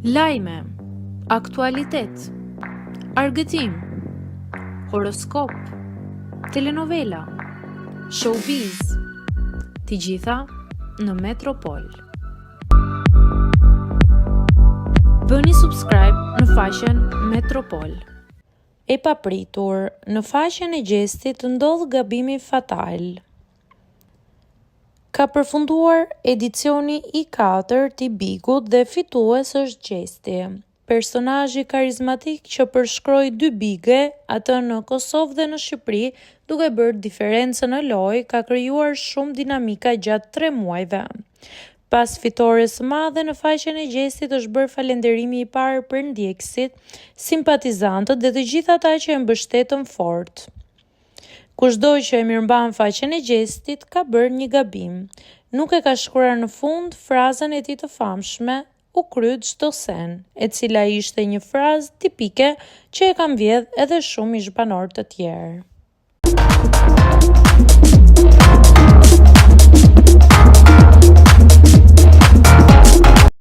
Lajme, aktualitet, argëtim, horoskop, telenovela, showbiz, të gjitha në Metropol. Bëni subscribe në faqen Metropol. E papritur, në faqen e Gjestit ndodh gabimi fatal. Ka përfunduar edicioni i 4 i Bigut dhe fitues është Gjesti. Personazhi karizmatik që përshkroi 2 bige, atë në Kosovë dhe në Shqipëri, duke bërë diferencën në lojë, ka krijuar shumë dinamika gjatë 3 muajve. Pas fitores së madhe në faqen e Gjestit është bërë falënderimi i parë për ndjekësit, simpatizantët dhe të gjithë ata që e mbështetën fort. Kushdo që e mirëmban faqen e Gjestit ka bërë një gabim. Nuk e ka shkruar në fund frazën e tij të famshme, u kry çdo sen, e cila ishte një frazë tipike që e kanë vjedh edhe shumë ish banor të tjerë.